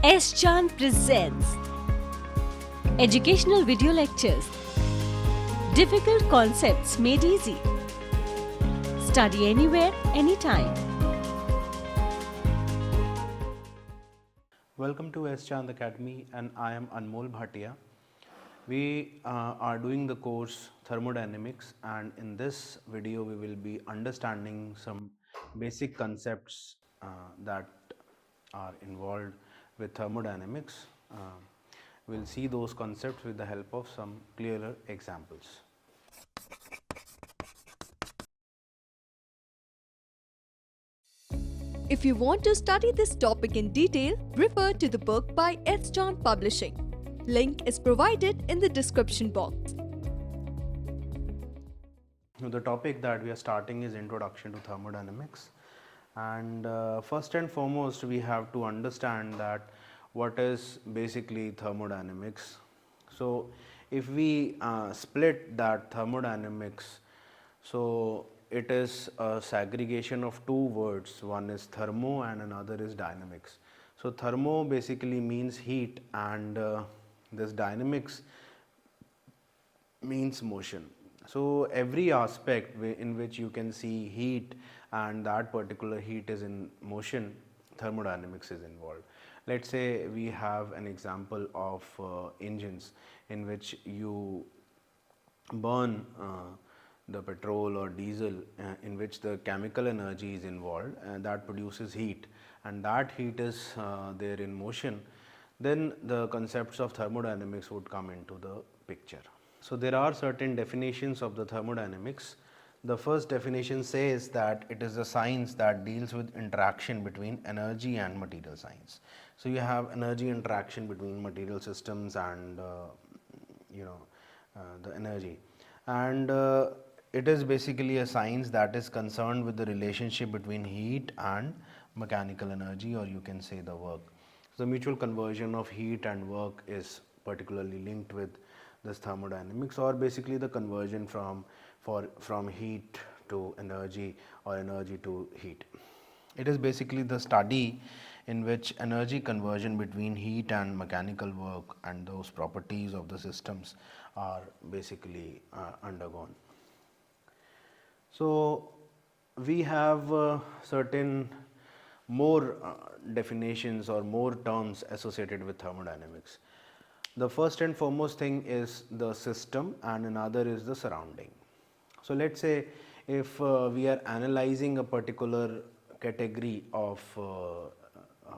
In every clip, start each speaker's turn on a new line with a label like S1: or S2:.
S1: S. Chan presents Educational Video Lectures. Difficult concepts made easy. Study anywhere, anytime.
S2: Welcome to S. Chand Academy, and I am Anmol Bhatia. We are doing the course Thermodynamics, and in this video we will be understanding some basic concepts that are involved with thermodynamics. We'll see those concepts with the help of some clearer examples.
S3: If you want to study this topic in detail, refer to the book by S. John Publishing. Link is provided in the description box.
S2: The topic that we are starting is Introduction to Thermodynamics, and first and foremost we have to understand that what is basically thermodynamics. So if we split that thermodynamics, so it is a segregation of two words, one is thermo and another is dynamics. So thermo basically means heat, and this dynamics means motion. So every aspect in which you can see heat and that particular heat is in motion, thermodynamics is involved. Let's say we have an example of engines in which you burn the petrol or diesel, in which the chemical energy is involved, and that produces heat, and that heat is there in motion, then the concepts of thermodynamics would come into the picture. So there are certain definitions of the thermodynamics. The first definition says that it is a science that deals with interaction between energy and material science. So you have energy interaction between material systems and the energy, and it is basically a science that is concerned with the relationship between heat and mechanical energy, or you can say the work. So the mutual conversion of heat and work is particularly linked with this thermodynamics, or basically the conversion from heat to energy or energy to heat. It is basically the study in which energy conversion between heat and mechanical work and those properties of the systems are basically undergone. So we have certain more definitions or more terms associated with thermodynamics. The first and foremost thing is the system, and another is the surrounding. So let's say if we are analyzing a particular category of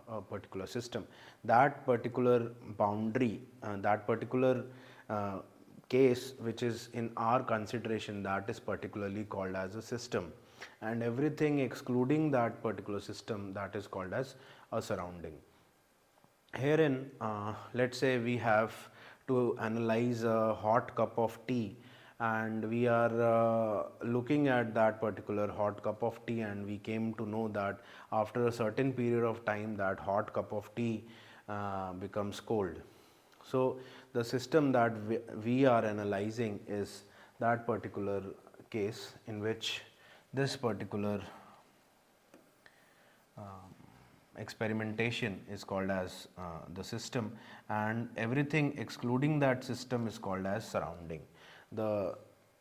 S2: a particular system, that particular boundary, that particular case which is in our consideration, that is particularly called as a system, and everything excluding that particular system, that is called as a surrounding. Herein, let's say we have to analyze a hot cup of tea, and we are looking at that particular hot cup of tea, and we came to know that after a certain period of time that hot cup of tea becomes cold. So the system that we are analyzing is that particular case in which this particular experimentation is called as the system, and everything excluding that system is called as surrounding. The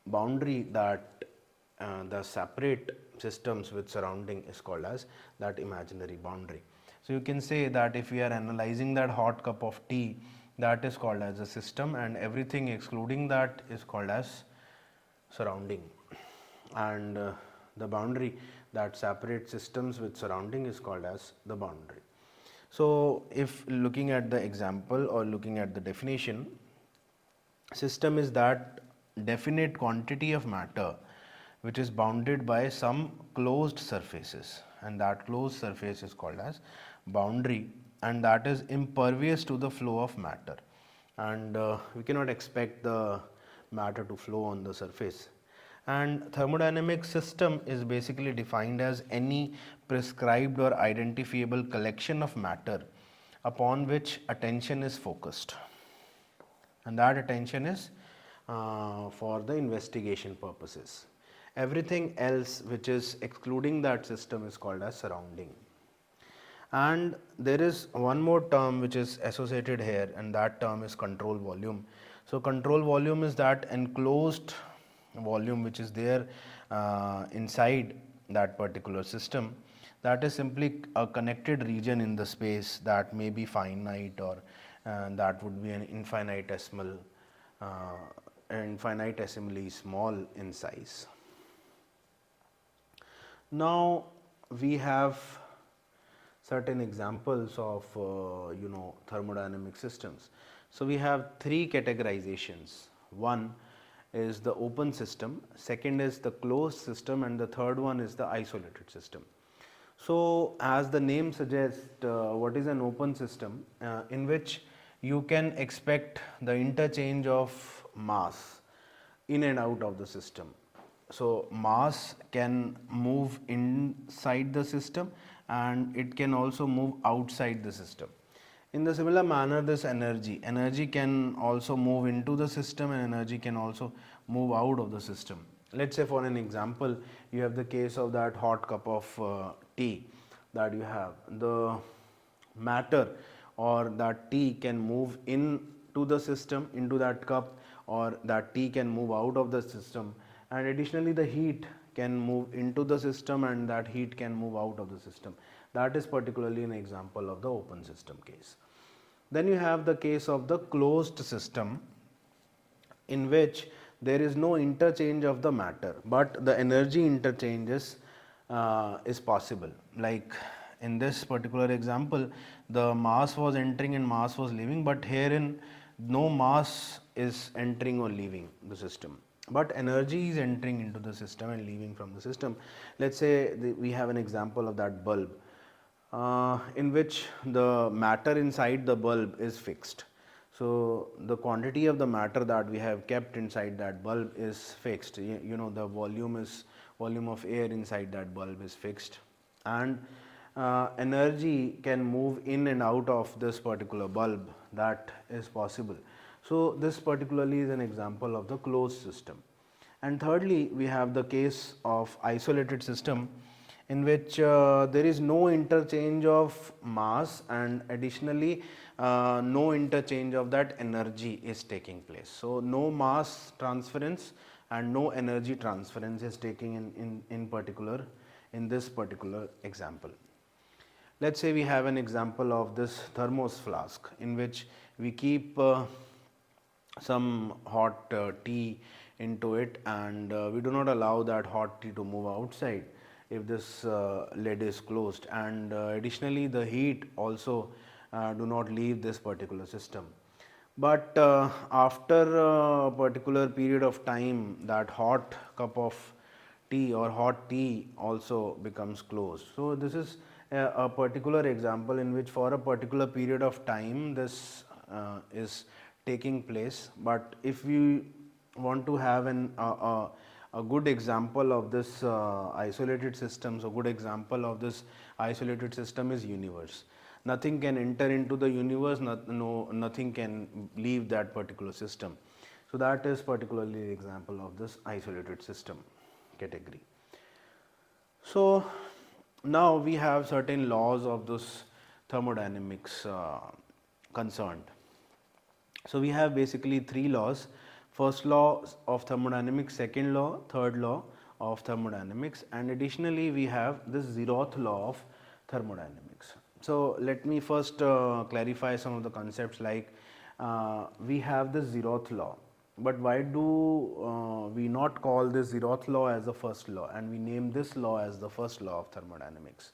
S2: boundary that the separate systems with surrounding is called as that imaginary boundary. So you can say that if we are analyzing that hot cup of tea, that is called as a system, and everything excluding that is called as surrounding, and the boundary that separates systems with surrounding is called as the boundary. So if looking at the example or looking at the definition, system is that definite quantity of matter which is bounded by some closed surfaces, and that closed surface is called as boundary, and that is impervious to the flow of matter, and we cannot expect the matter to flow on the surface. And thermodynamic system is basically defined as any prescribed or identifiable collection of matter upon which attention is focused, and that attention is for the investigation purposes. Everything else which is excluding that system is called as surrounding. And there is one more term which is associated here, and that term is control volume. So control volume is that enclosed volume which is there inside that particular system, that is simply a connected region in the space that may be finite, or that would be an infinitesimally small in size. Now we have certain examples of thermodynamic systems. So we have three categorizations. One is the open system, second is the closed system, and the third one is the isolated system. So as the name suggests, what is an open system? In which you can expect the interchange of mass in and out of the system. So mass can move inside the system and it can also move outside the system. In the similar manner, this energy can also move into the system, and energy can also move out of the system. Let's say, for an example, you have the case of that hot cup of tea that you have. The matter or that tea can move into the system, into that cup, or that tea can move out of the system, and additionally the heat can move into the system and that heat can move out of the system. That is particularly an example of the open system case. Then you have the case of the closed system, in which there is no interchange of the matter, but the energy interchanges is possible. Like in this particular example, the mass was entering and mass was leaving, but herein no mass is entering or leaving the system, but energy is entering into the system and leaving from the system. Let's say we have an example of that bulb, in which the matter inside the bulb is fixed. So the quantity of the matter that we have kept inside that bulb is fixed. The volume of air inside that bulb is fixed, and energy can move in and out of this particular bulb. That is possible. So this particularly is an example of the closed system. And thirdly, we have the case of isolated system, in which there is no interchange of mass, and additionally no interchange of that energy is taking place. So no mass transference and no energy transference is taking in this particular example. Let's say we have an example of this thermos flask, in which we keep some hot tea into it, and we do not allow that hot tea to move outside if this lid is closed, and additionally the heat also do not leave this particular system. But after a particular period of time, that hot cup of tea or hot tea also becomes closed. So this is a particular example in which for a particular period of time this is taking place. But if we want to have a good example of this isolated system, so good example of this isolated system is universe. Nothing can enter into the universe, nothing can leave that particular system. So that is particularly the example of this isolated system category. So now we have certain laws of this thermodynamics concerned. So we have basically three laws. First law of thermodynamics, second law, third law of thermodynamics, and additionally we have this zeroth law of thermodynamics. So let me first clarify some of the concepts. Like we have this zeroth law, but why do we not call this zeroth law as the first law, and we name this law as the first law of thermodynamics?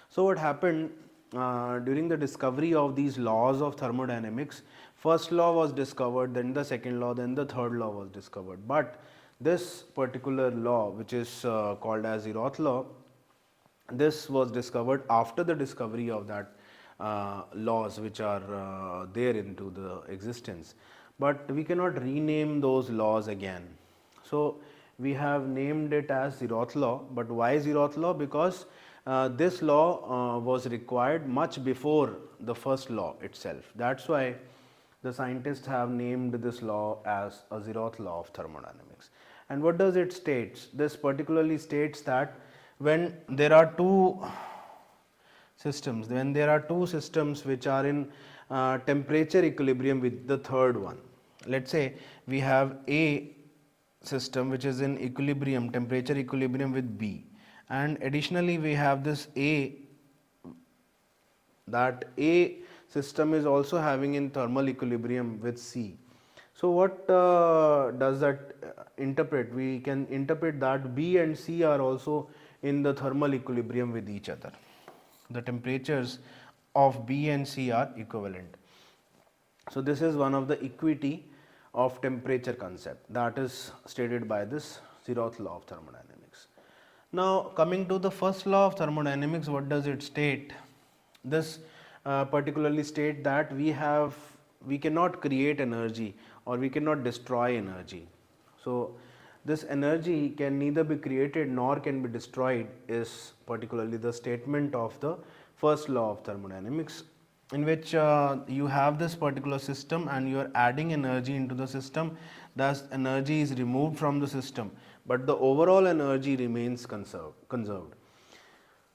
S2: So what happened during the discovery of these laws of thermodynamics? First law was discovered, then the second law, then the third law was discovered. But this particular law, which is called as zeroth law, this was discovered after the discovery of that laws which are there into the existence. But we cannot rename those laws again. So we have named it as zeroth law. But why zeroth law? Because this law was required much before the first law itself. That's why the scientists have named this law as a zeroth law of thermodynamics. And what does it state? This particularly states that when there are two systems, when there are two systems which are in temperature equilibrium with the third one. Let's say we have A system which is in equilibrium, temperature equilibrium with B, and additionally we have this A, that A system is also having in thermal equilibrium with C. So what does that interpret? We can interpret that B and C are also in the thermal equilibrium with each other. The temperatures of B and C are equivalent. So this is one of the equity of temperature concept that is stated by this zeroth law of thermodynamics. Now coming to the first law of thermodynamics, what does it state? This particularly state that we cannot create energy or we cannot destroy energy. So this energy can neither be created nor can be destroyed is particularly the statement of the first law of thermodynamics, in which you have this particular system and you are adding energy into the system, thus energy is removed from the system, but the overall energy remains conserved.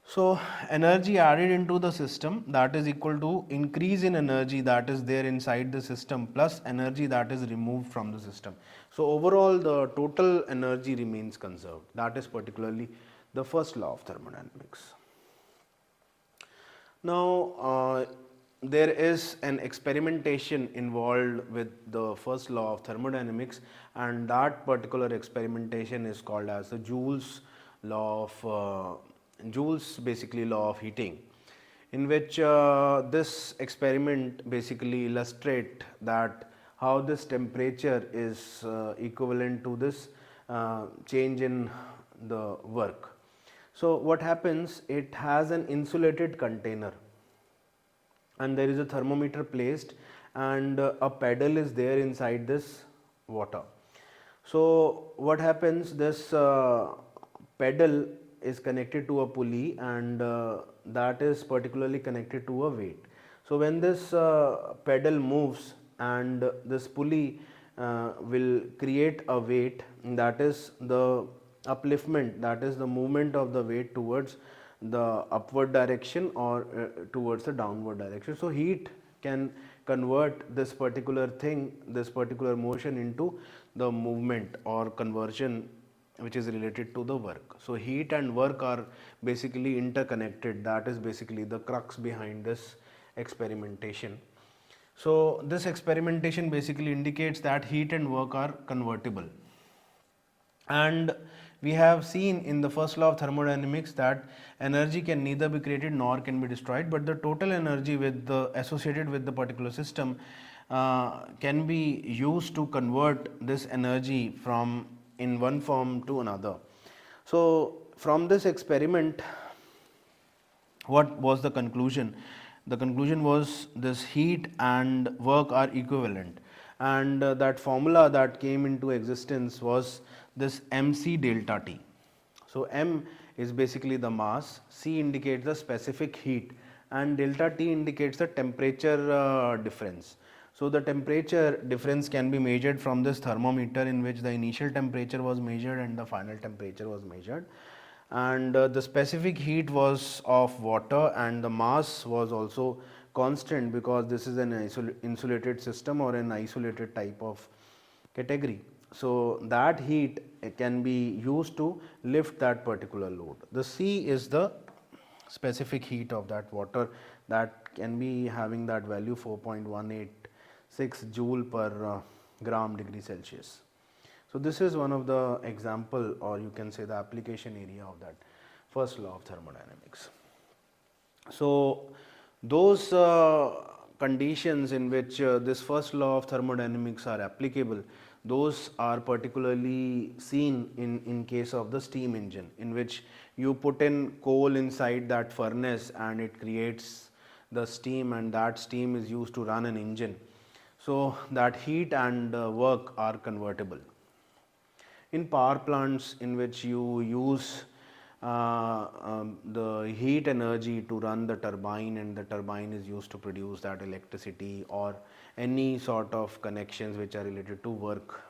S2: So energy added into the system, that is equal to increase in energy that is there inside the system plus energy that is removed from the system. So overall the total energy remains conserved. That is particularly the first law of thermodynamics. Now there is an experimentation involved with the first law of thermodynamics, and that particular experimentation is called as the Joule's law of Joule's basically law of heating, in which this experiment basically illustrate that how this temperature is equivalent to this change in the work. So what happens, it has an insulated container and there is a thermometer placed and a pedal is there inside this water. So what happens, this pedal is connected to a pulley and that is particularly connected to a weight. So when this pedal moves and this pulley will create a weight, that is the upliftment, that is the movement of the weight towards the upward direction or towards the downward direction. So heat can convert this particular thing, this particular motion into the movement or conversion which is related to the work. So heat and work are basically interconnected. That is basically the crux behind this experimentation. So this experimentation basically indicates that heat and work are convertible. And we have seen in the first law of thermodynamics that energy can neither be created nor can be destroyed, but the total energy with the associated with the particular system can be used to convert this energy from in one form to another. So from this experiment, what was the conclusion? The conclusion was this heat and work are equivalent, and that formula that came into existence was this mc delta T. So m is basically the mass, c indicates the specific heat, and delta T indicates the temperature difference. So the temperature difference can be measured from this thermometer, in which the initial temperature was measured and the final temperature was measured, and the specific heat was of water and the mass was also constant because this is an insulated system or an isolated type of category. So that heat can be used to lift that particular load. The C is the specific heat of that water that can be having that value 4.186 joule per gram degree Celsius. So this is one of the example, or you can say the application area of that first law of thermodynamics. So those conditions in which this first law of thermodynamics are applicable, those are particularly seen in case of the steam engine, in which you put in coal inside that furnace and it creates the steam, and that steam is used to run an engine. So that heat and work are convertible. In power plants in which you use the heat energy to run the turbine, and the turbine is used to produce that electricity, or any sort of connections which are related to work.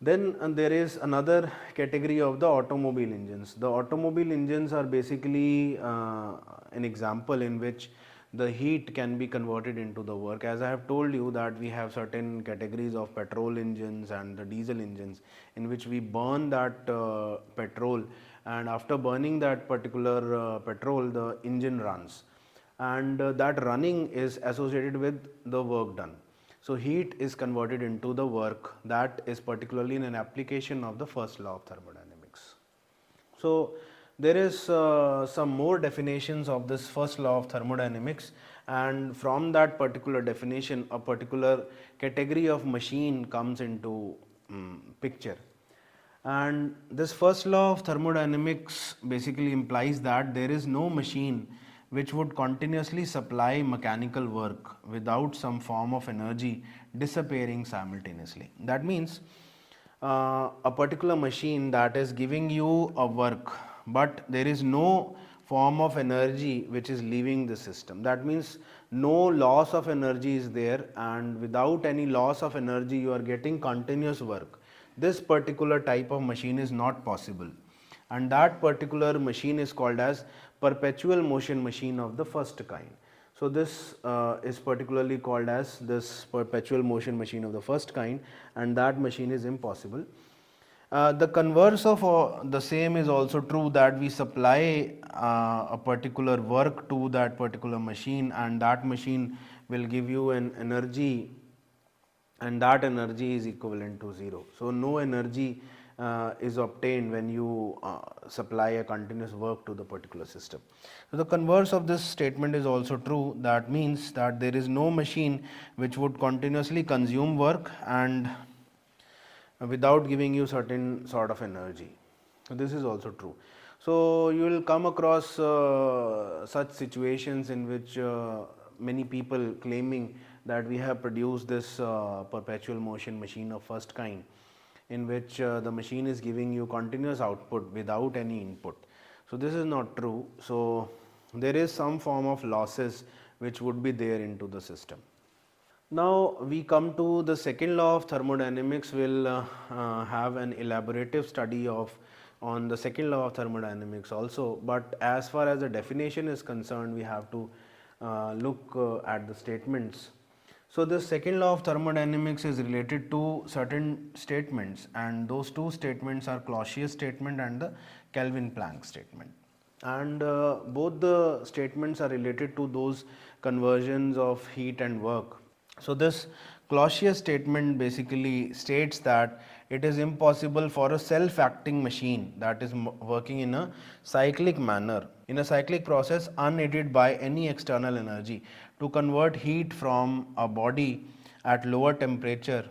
S2: Then there is another category of the automobile engines. The automobile engines are basically an example in which the heat can be converted into the work. As I have told you that we have certain categories of petrol engines and the diesel engines in which we burn that petrol, and after burning that particular petrol the engine runs, and that running is associated with the work done. So heat is converted into the work. That is particularly in an application of the first law of thermodynamics. So there is some more definitions of this first law of thermodynamics, and from that particular definition a particular category of machine comes into picture. And this first law of thermodynamics basically implies that there is no machine which would continuously supply mechanical work without some form of energy disappearing simultaneously. That means a particular machine that is giving you a work, but there is no form of energy which is leaving the system. That means no loss of energy is there, and without any loss of energy you are getting continuous work. This particular type of machine is not possible, and that particular machine is called as perpetual motion machine of the first kind. So this is particularly called as this perpetual motion machine of the first kind, and that machine is impossible. The converse of the same is also true, that we supply a particular work to that particular machine, and that machine will give you an energy, and that energy is equivalent to zero. So no energy is obtained when you supply a continuous work to the particular system. So the converse of this statement is also true. That means that there is no machine which would continuously consume work and without giving you certain sort of energy. So this is also true. So you will come across such situations in which many people claiming that we have produced this perpetual motion machine of first kind, in which the machine is giving you continuous output without any input. So this is not true. So there is some form of losses which would be there into the system. Now we come to the second law of thermodynamics. We'll have an elaborative study on the second law of thermodynamics also, but as far as the definition is concerned, we have to look at the statements. So the second law of thermodynamics is related to certain statements, and those two statements are Clausius statement and the Kelvin-Planck statement, and both the statements are related to those conversions of heat and work. So this Clausius statement basically states that it is impossible for a self-acting machine that is working in a cyclic manner, in a cyclic process unaided by any external energy, to convert heat from a body at lower temperature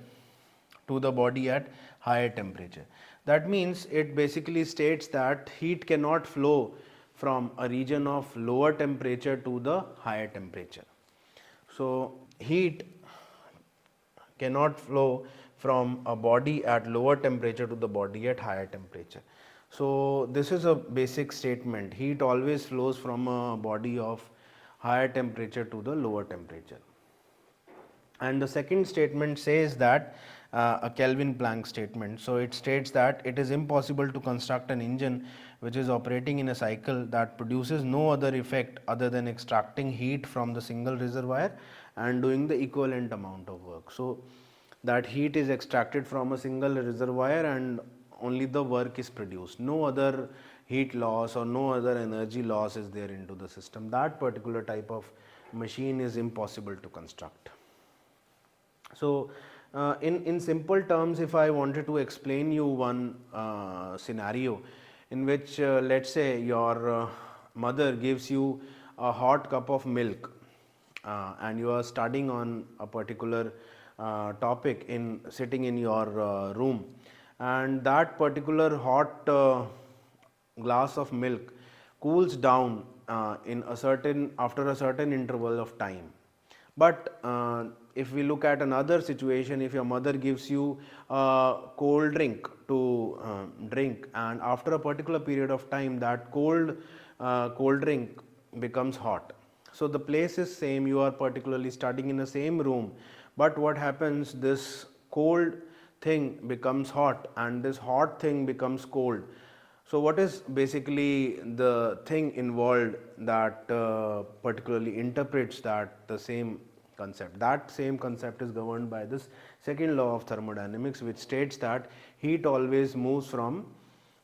S2: to the body at higher temperature. That means it basically states that heat cannot flow from a region of lower temperature to the higher temperature. So heat cannot flow from a body at lower temperature to the body at higher temperature. So this is a basic statement. Heat always flows from a body of higher temperature to the lower temperature. And the second statement says that a Kelvin-Planck statement. So it states that it is impossible to construct an engine which is operating in a cycle that produces no other effect other than extracting heat from the single reservoir and doing the equivalent amount of work. So that heat is extracted from a single reservoir and only the work is produced. No other heat loss or no other energy loss is there into the system. That particular type of machine is impossible to construct. So in simple terms, if I wanted to explain you one scenario in which let's say your mother gives you a hot cup of milk and you are studying on a particular topic in sitting in your room, and that particular hot glass of milk cools down after a certain interval of time. But if we look at another situation, if your mother gives you a cold drink to drink, and after a particular period of time that cold drink becomes hot. So the place is same, you are particularly studying in the same room, but what happens, this cold thing becomes hot and this hot thing becomes cold. So what is basically the thing involved that particularly interprets that the same concept? That same concept is governed by this second law of thermodynamics, which states that heat always moves from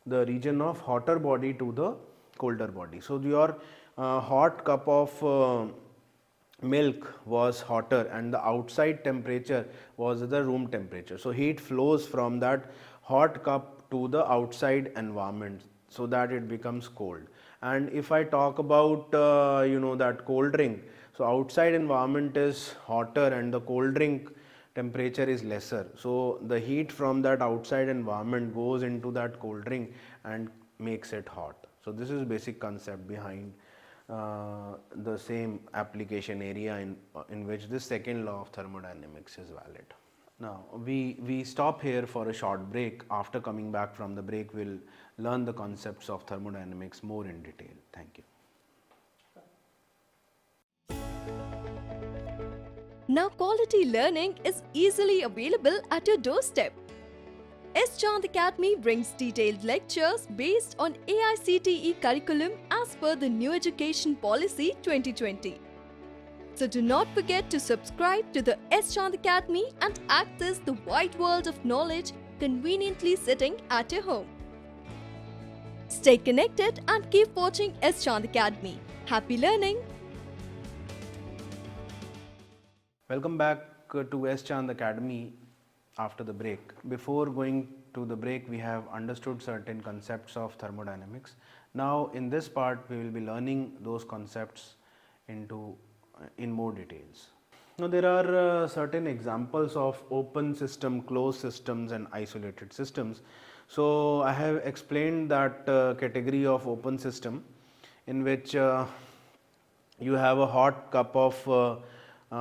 S2: the region of hotter body to the colder body. So your hot cup of milk was hotter and the outside temperature was the room temperature. So heat flows from that hot cup to the outside environment so that it becomes cold. And if I talk about that cold drink, so outside environment is hotter and the cold drink temperature is lesser. So the heat from that outside environment goes into that cold drink and makes it hot. So this is basic concept behind the same application area in which this second law of thermodynamics is valid. Now we stop here for a short break. After coming back from the break, we'll learn the concepts of thermodynamics more in detail. Thank you.
S3: Now quality learning is easily available at your doorstep. S. Chand Academy brings detailed lectures based on AICTE curriculum as per the New Education Policy 2020. So do not forget to subscribe to the S. Chand Academy and access the wide world of knowledge conveniently sitting at your home. Stay connected and keep watching S. Chand Academy. Happy learning!
S2: Welcome back to S. Chand Academy after the break. Before going to the break, we have understood certain concepts of thermodynamics. Now in this part, we will be learning those concepts in more details. Now there are certain examples of open system, closed systems and isolated systems. So I have explained that category of open system in which you have a hot cup of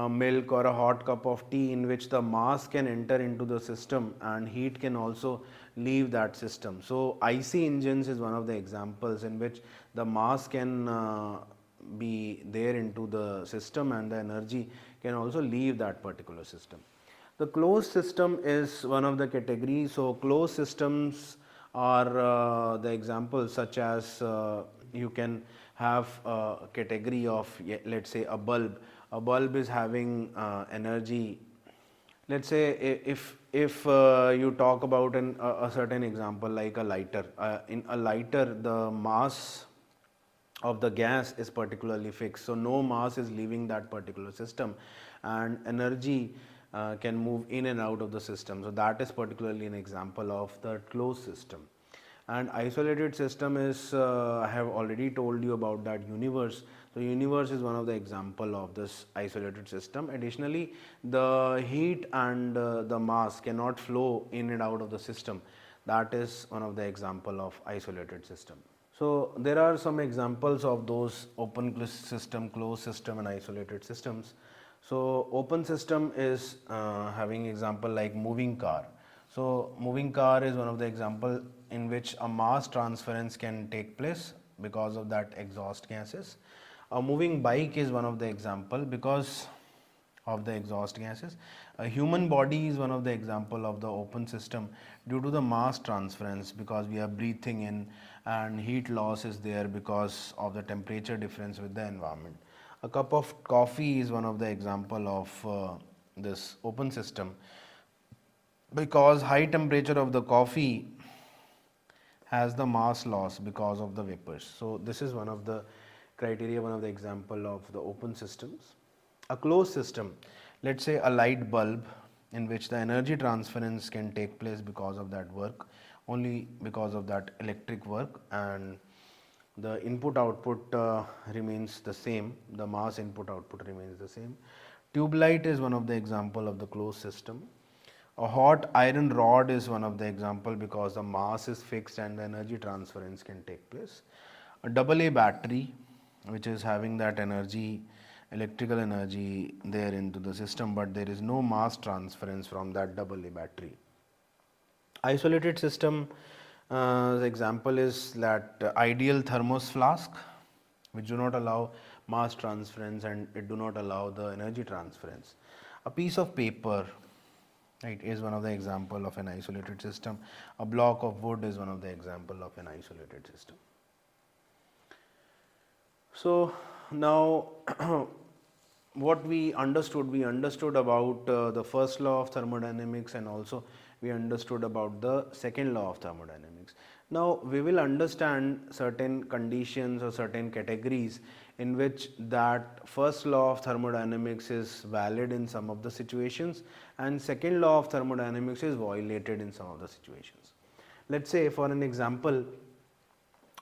S2: milk or a hot cup of tea in which the mass can enter into the system and heat can also leave that system. So IC engines is one of the examples in which the mass can be there into the system and the energy can also leave that particular system. The closed system is one of the categories. So closed systems are the examples such as you can have a category of, let's say, a bulb. A bulb is having energy. Let's say if you talk about a certain example like a lighter. In a lighter, the mass of the gas is particularly fixed. So no mass is leaving that particular system and energy can move in and out of the system. So that is particularly an example of the closed system. And isolated system is, I have already told you about that universe. So universe is one of the example of this isolated system. Additionally, the heat and the mass cannot flow in and out of the system. That is one of the example of isolated system. So there are some examples of those open system, closed system and isolated systems. So open system is having example like moving car. So moving car is one of the example in which a mass transference can take place because of that exhaust gases. A moving bike is one of the example because of the exhaust gases. A human body is one of the example of the open system due to the mass transference because we are breathing in and heat loss is there because of the temperature difference with the environment. A cup of coffee is one of the example of this open system because high temperature of the coffee has the mass loss because of the vapors. So this is one of the criteria, one of the example of the open systems. A closed system, let's say a light bulb in which the energy transference can take place because of that work, only because of that electric work, and the input output remains the same, the mass input output remains the same. Tube light is one of the example of the closed system. A hot iron rod is one of the example because the mass is fixed and the energy transference can take place. A AA battery, which is having that energy, electrical energy there into the system, but there is no mass transference from that AA battery. Isolated system example is that ideal thermos flask, which do not allow mass transference and it do not allow the energy transference. A piece of paper, right, is one of the example of an isolated system. A block of wood is one of the example of an isolated system. So now what we understood about the first law of thermodynamics, and also we understood about the second law of thermodynamics. Now we will understand certain conditions or certain categories in which that first law of thermodynamics is valid in some of the situations and second law of thermodynamics is violated in some of the situations. Let's say for an example,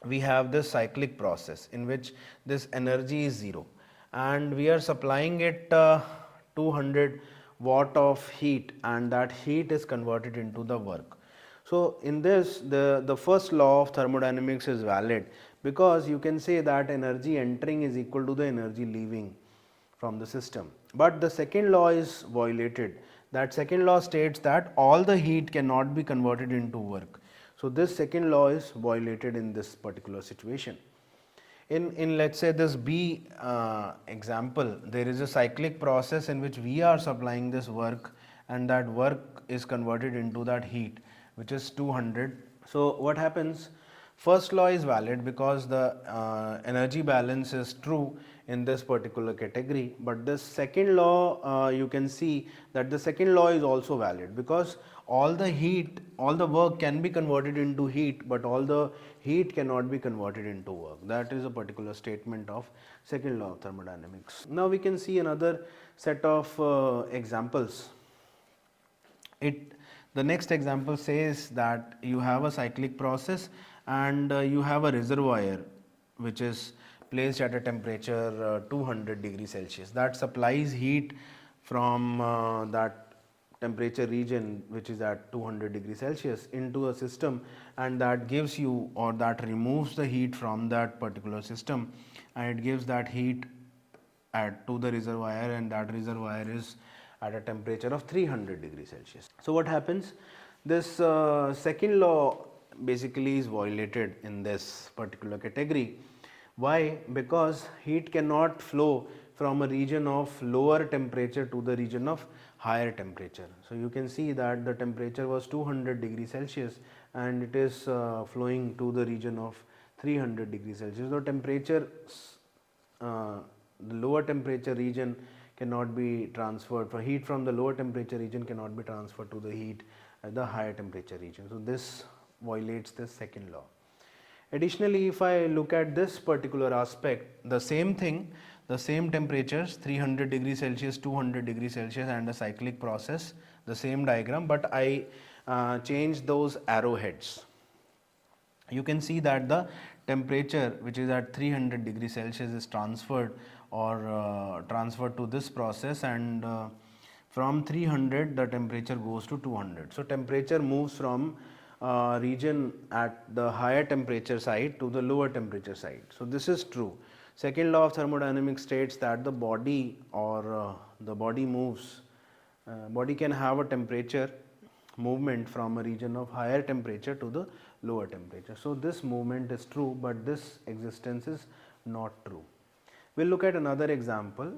S2: we have this cyclic process in which this energy is zero and we are supplying it 200 watt of heat, and that heat is converted into the work. So in this, the first law of thermodynamics is valid, because you can say that energy entering is equal to the energy leaving from the system. But the second law is violated. That second law states that all the heat cannot be converted into work. So this second law is violated in this particular situation. In let's say this B example, there is a cyclic process in which we are supplying this work and that work is converted into that heat, which is 200. So what happens? First law is valid because the energy balance is true in this particular category, but this second law, you can see that the second law is also valid, because all the heat, all the work can be converted into heat, but all the heat cannot be converted into work. That is a particular statement of second law of thermodynamics. Now we can see another set of examples. The next example says that you have a cyclic process and you have a reservoir which is placed at a temperature 200 degrees Celsius that supplies heat from that temperature region which is at 200 degrees Celsius into a system, and that gives you, or that removes the heat from that particular system, and it gives that heat to the reservoir, and that reservoir is at a temperature of 300 degrees Celsius. So what happens? This second law basically is violated in this particular category. Why? Because heat cannot flow from a region of lower temperature to the region of higher temperature. So you can see that the temperature was 200 degrees Celsius and it is flowing to the region of 300 degrees Celsius. The temperature, the lower temperature region cannot be transferred, for heat from the lower temperature region cannot be transferred to the heat at the higher temperature region. So this violates the second law. Additionally, if I look at this particular aspect, the same thing, the same temperatures, 300 degrees Celsius, 200 degrees Celsius, and a cyclic process, the same diagram, but I change those arrowheads. You can see that the temperature which is at 300 degrees Celsius is transferred to this process, and from 300 the temperature goes to 200. So temperature moves from region at the higher temperature side to the lower temperature side. So this is true. Second law of thermodynamics states that the body the body moves, body can have a temperature movement from a region of higher temperature to the lower temperature. So this movement is true, but this existence is not true. We'll look at another example.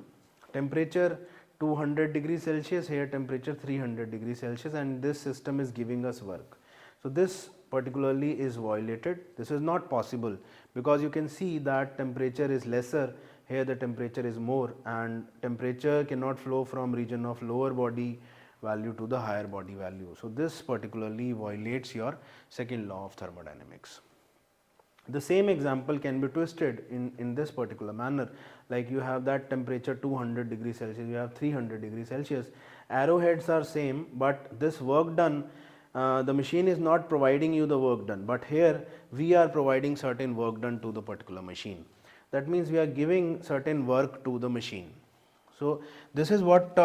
S2: Temperature 200 degrees Celsius, here temperature 300 degrees Celsius, and this system is giving us work. So this particularly is violated. This is not possible because you can see that temperature is lesser, here the temperature is more, and temperature cannot flow from region of lower body value to the higher body value. So this particularly violates your second law of thermodynamics. The same example can be twisted in this particular manner, like you have that temperature 200 degrees Celsius, you have 300 degrees Celsius, arrowheads are same, but this work done, the machine is not providing you the work done, but here we are providing certain work done to the particular machine. That means we are giving certain work to the machine. So this is what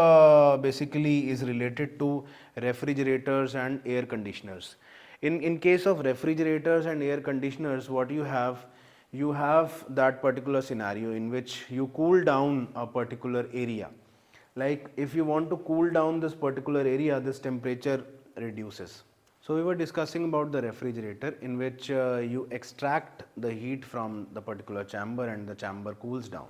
S2: basically is related to refrigerators and air conditioners. In case of refrigerators and air conditioners, what you have that particular scenario in which you cool down a particular area. Like if you want to cool down this particular area, this temperature reduces. So we were discussing about the refrigerator in which you extract the heat from the particular chamber and the chamber cools down.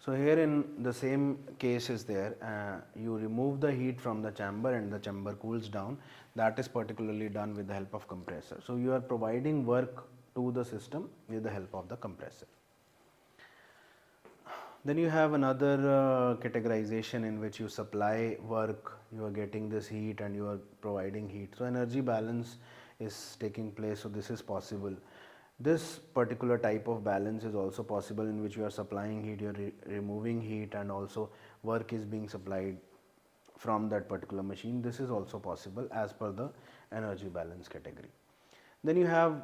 S2: So here in the same case is there, you remove the heat from the chamber and the chamber cools down. That is particularly done with the help of compressor. So you are providing work to the system with the help of the compressor. Then you have another categorization in which you supply work, you are getting this heat and you are providing heat. So energy balance is taking place, so this is possible. This particular type of balance is also possible in which you are supplying heat, you are removing heat, and also work is being supplied from that particular machine. This is also possible as per the energy balance category. Then you have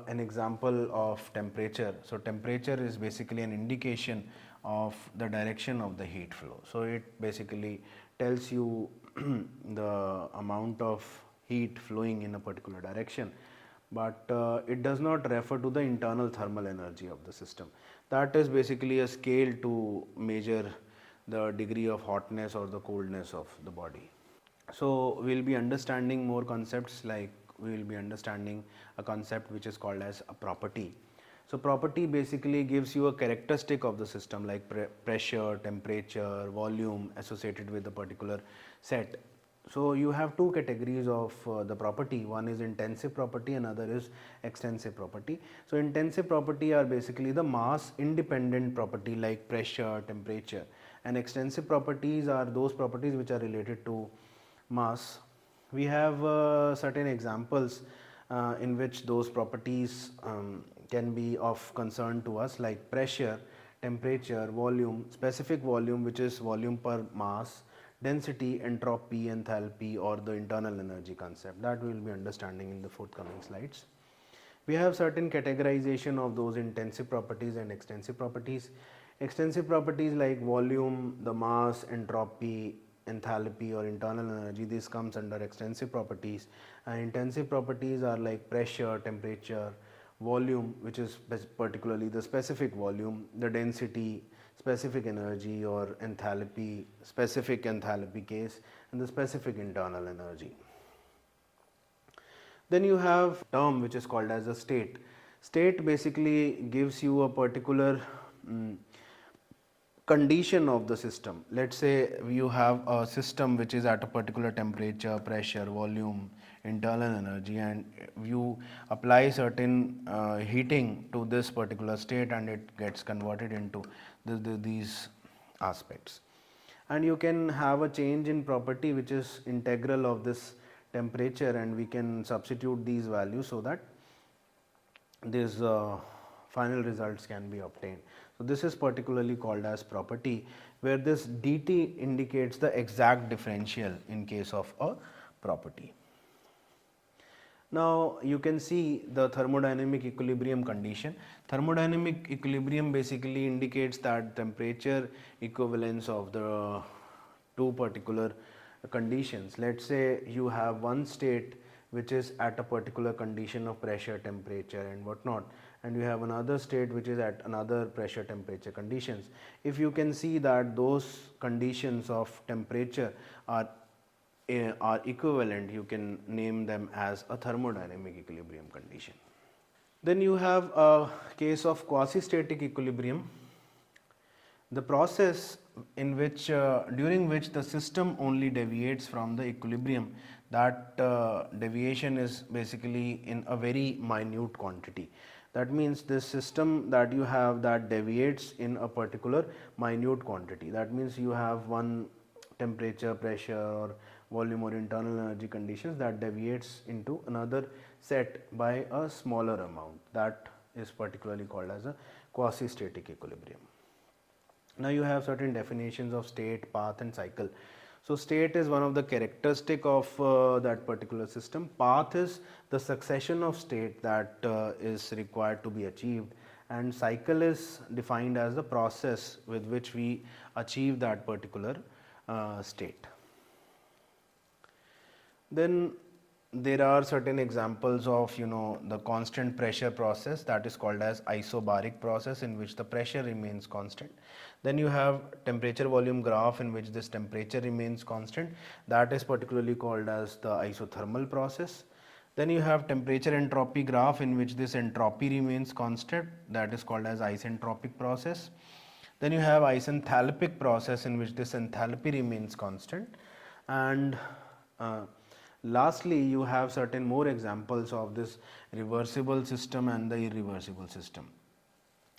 S2: an example of temperature. So temperature is basically an indication of the direction of the heat flow. So it basically tells you the amount of heat flowing in a particular direction, but it does not refer to the internal thermal energy of the system. That is basically a scale to measure the degree of hotness or the coldness of the body. So we will be understanding more concepts, like we will be understanding a concept which is called as a property. So property basically gives you a characteristic of the system, like pressure, temperature, volume associated with a particular set. So you have two categories of the property. One is intensive property, another is extensive property. So intensive property are basically the mass independent property like pressure, temperature, and extensive properties are those properties which are related to mass. We have certain examples in which those properties can be of concern to us, like pressure, temperature, volume, specific volume which is volume per mass, density, entropy, enthalpy, or the internal energy concept. That we will be understanding in the forthcoming slides. We have certain categorization of those intensive properties and extensive properties. Extensive properties like volume, the mass, entropy, enthalpy, or internal energy, this comes under extensive properties. And intensive properties are like pressure, temperature, volume, which is particularly the specific volume, the density, specific energy, or enthalpy, specific enthalpy case, and the specific internal energy. Then you have a term which is called as a state. State basically gives you a particular condition of the system. Let's say you have a system which is at a particular temperature, pressure, volume, internal energy, and you apply certain heating to this particular state and it gets converted into these aspects. And you can have a change in property which is integral of this temperature, and we can substitute these values so that these final results can be obtained. So this is particularly called as property, where this dt indicates the exact differential in case of a property. Now you can see the thermodynamic equilibrium condition. Thermodynamic equilibrium basically indicates that temperature equivalence of the two particular conditions. Let's say you have one state which is at a particular condition of pressure, temperature, and whatnot, and you have another state which is at another pressure, temperature conditions. If you can see that those conditions of temperature are equivalent, you can name them as a thermodynamic equilibrium condition. Then you have a case of quasi-static equilibrium, the process in which during which the system only deviates from the equilibrium. That deviation is basically in a very minute quantity. That means this system that you have that deviates in a particular minute quantity. That means you have one temperature, pressure, or volume or internal energy conditions that deviates into another set by a smaller amount. That is particularly called as a quasi-static equilibrium. Now you have certain definitions of state, path, and cycle. So state is one of the characteristic of that particular system. Path is the succession of state that is required to be achieved, and cycle is defined as the process with which we achieve that particular state. Then there are certain examples of the constant pressure process, that is called as isobaric process, in which the pressure remains constant. Then you have temperature volume graph in which this temperature remains constant, that is particularly called as the isothermal process. Then you have temperature entropy graph in which this entropy remains constant, that is called as isentropic process. Then you have isenthalpic process in which this enthalpy remains constant, and lastly you have certain more examples of this reversible system and the irreversible system.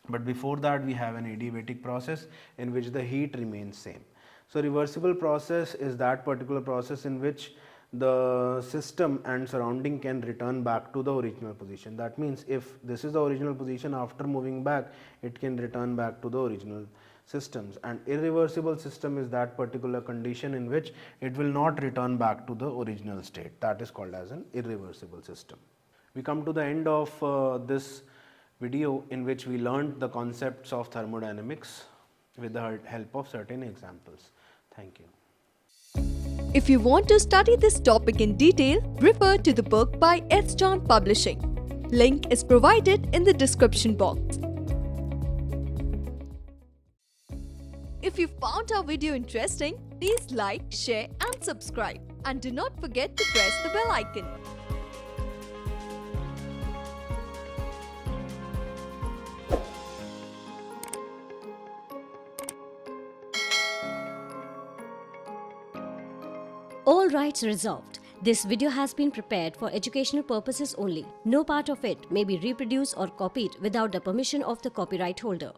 S2: But before that we have an adiabatic process in which the heat remains same. So reversible process is that particular process in which the system and surrounding can return back to the original position. That means if this is the original position, after moving back it can return back to the original systems, and irreversible system is that particular condition in which it will not return back to the original state. That is called as an irreversible system. We come to the end of this video in which we learned the concepts of thermodynamics with the help of certain examples. Thank you.
S3: If you want to study this topic in detail, refer to the book by S. John Publishing. Link is provided in the description box. If you found our video interesting, please like, share and subscribe. And do not forget to press the bell icon.
S1: All rights reserved. This video has been prepared for educational purposes only. No part of it may be reproduced or copied without the permission of the copyright holder.